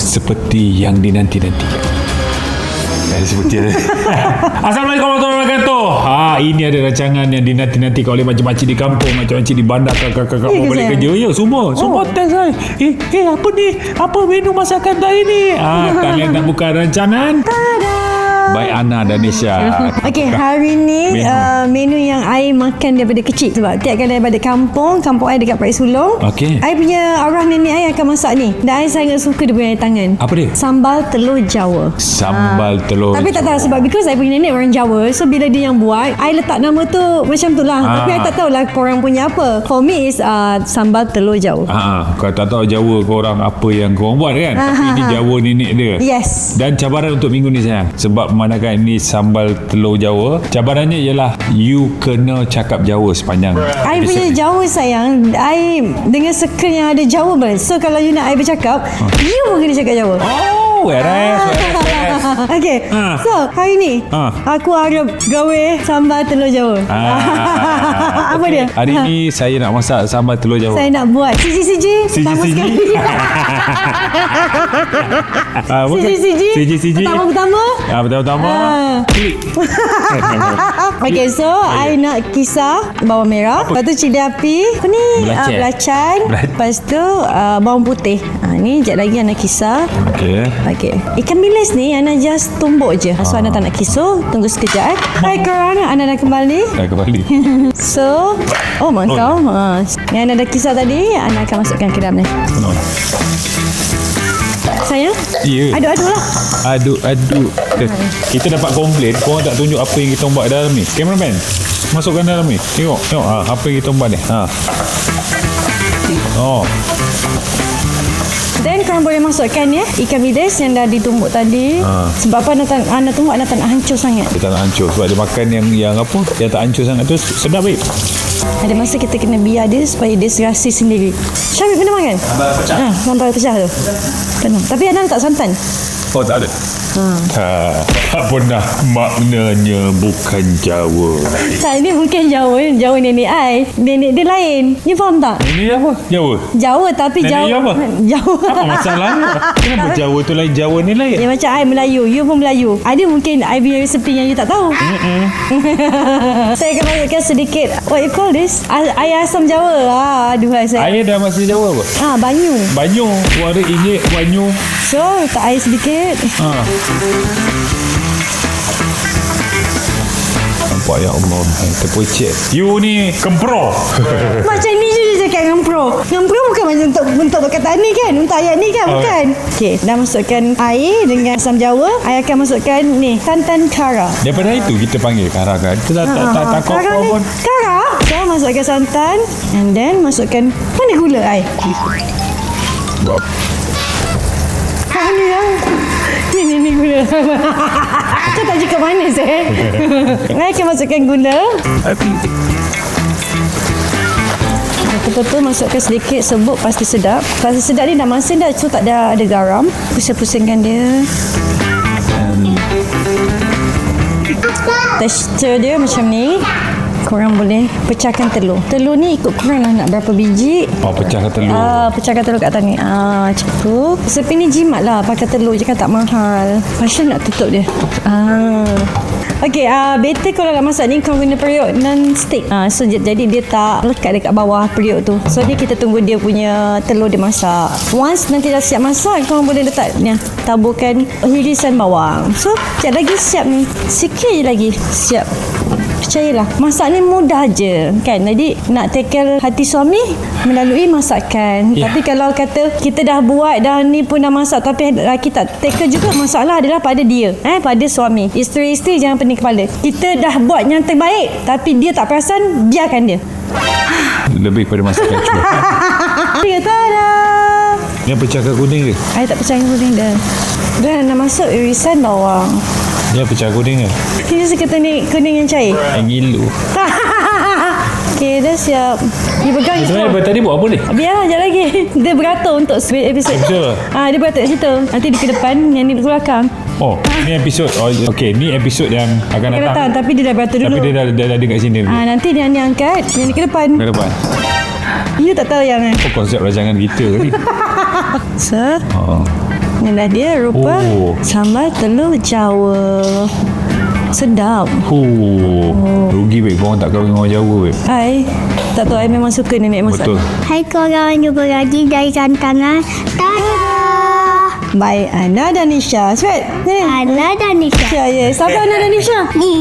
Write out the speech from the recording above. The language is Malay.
seperti yang dinanti-nantikan. Seperti Assalamualaikum warahmatullahi wabarakatuh. Ini ada rancangan yang dinanti-nantikan oleh makcik-makcik di kampung, makcik-makcik di bandar, kakak-kakak mau balik kerja. Ya, semua test saya. Apa ni? Apa menu masakan hari ni? Kalian nak buka rancangan? Baik Ana dan Nisha. Okey, hari ni menu yang I makan daripada kecil. Sebab tiap kali daripada kampung I dekat Parit Sulong. Okey. I punya arwah nenek I akan masak ni. Dan I sangat suka dia punya tangan. Apa dia? Sambal telur Jawa. Sambal telur. Tapi tak tahu sebab because I punya nenek orang Jawa. So bila dia yang buat, I letak nama tu macam tu lah. Tapi I tak tahulah korang punya apa. For me is sambal telur Jawa. Kau tak tahu Jawa korang apa yang korang buat kan. Tapi ini Jawa nenek dia. Yes. Dan cabaran untuk minggu ni sayang, sebab memandangkan ini sambal telur Jawa, cabarannya ialah you kena cakap Jawa sepanjang I punya Jawa sayang, I dengan circle yang ada Jawa ber. So kalau you nak I bercakap, you pun kena cakap Jawa. Weres. Okay. So hari ni aku harap gawe sambal telur Jawa. Apa dia? Hari ni saya nak masak sambal telur Jawa. Saya nak buat CG pertama sekali. CG Pertama. Okay, so I nak kisar bawang merah, lepas tu cili api, apa ni? Belacan. Lepas tu bawang putih. Ni sekejap lagi Ana kisar. Okay. Ikan bilis ni Ana just tumbuk je. So Ana tak nak kisar. Tunggu sekejap. Hai korang, Ana dah kembali. So mantap. Yang Ana dah kisar tadi, Ana akan masukkan ke dalam ni. Sayang? Ya. Aduk-aduk lah. Aduk. Kita dapat komplain korang tak tunjuk apa yang kita buat dalam ni. Cameraman, masukkan dalam ni. Tengok apa yang kita buat ni. Dan korang boleh masukkan ikan bilis yang dah ditumbuk tadi. Sebab apa Ana tumbuk, Ana tak nak hancur sangat. Dia tak nak hancur. Sebab dia makan yang apa, yang tak hancur sangat tu sedap baik. Ada masa kita kena biar dia supaya dia serasi sendiri. Syamil pernah makan? Sambal pecah tu. Pernah. Tapi Ana letak santan. Oh, tak ada. Tak pernah, maknanya bukan Jawa. Tak, ini bukan Jawa. Jawa nenek I. Nenek dia lain. You faham tak? Nenek apa? Jawa tapi nenek Jawa. Apa? Jawa. Apa masalahnya? Kenapa Jawa tu lain, Jawa ni lain? Dia macam I Melayu. You pun Melayu. Ada mungkin I punya resipi yang you tak tahu. Saya akan masukkan sedikit, what you call this? Air asam Jawa. Aduhai saya. Air dalam bahasa Jawa apa? Banyu. Suara injek banyu. So, letak air sedikit. Nampak ya Allah, terpocet. You ni kempro. Macam ni je dia cakap ngempro. Ngempro bukan macam untuk perkataan ni kan, untuk ayat ni kan, bukan. Okey, dah masukkan air dengan asam Jawa. I akan masukkan ni santan kara. Daripada itu kita panggil kara kan. Kita tak pun kara. So masukkan santan and then masukkan mana gula I. Ni gula. Kau tak cukup manis I akan masukkan gula. Betul-betul masukkan sedikit serbuk, pasti sedap. Pasti sedap ni dah masin dah. So tak ada garam. Pusing-pusingkan dia. Tekstur dia macam ni. Korang boleh pecahkan telur. Telur ni ikut korang lah nak berapa biji. Pecahkan telur. Pecahkan telur kat atas ni. Cukup. Sepi ni jimat lah pakai telur je kan, tak mahal. Pasal nak tutup dia. Okey, better kalau nak masak ni kau guna periuk non-stick. So jadi dia tak lekat dekat bawah periuk tu. So ni kita tunggu dia punya telur dia masak. Once nanti dah siap masak, kau boleh letak ni, taburkan irisan bawang. So sekejap lagi siap ni. Sikit je lagi siap. Percayalah, masak ni mudah je kan. Jadi nak tackle hati suami melalui masakan. Tapi kalau kata kita dah buat, dah ni pun dah masak, tapi lelaki tak tackle juga, masalah adalah pada dia, pada suami. Isteri-isteri jangan pening kepala. Kita dah buat yang terbaik tapi dia tak perasan, biarkan dia. Lebih pada masakan cuma. Tada. Yang pecahkan kuning ke? Saya tak pecahkan kuning dah. Dan nak masuk irisan bawang. Yang pecah kuning ke? Kita suka kuning yang cair. Yang ngilu. Okey, dah siap. Dia pegang sebenarnya tadi buat apa ni? Biarlah, sekejap lagi. Dia beratur untuk episod. Dia beratur kat situ. Nanti di ke depan, yang ni ke belakang. Ni episod. Okey, ni episod yang akan datang. Tapi dia dah beratur dulu. Tapi dia dah ada kat sini dulu. Nanti dia ni angkat, yang ni ke depan. Ke depan. You tak tahu yang konsep rancangan kita ni. So, Inilah dia rupa sambal telur Jawa. Sedap. Rugi babe, korang tak kahwin dengan orang Jawa babe. Hai, tak tahu I memang suka nenek masak. Betul. Hai korang, jumpa lagi dari Santangan. Tada! Baik, Ana dan Nisha. Sweet. Ana dan Nisha. Ya, ya. Siapa Ana dan Nisha? Ni.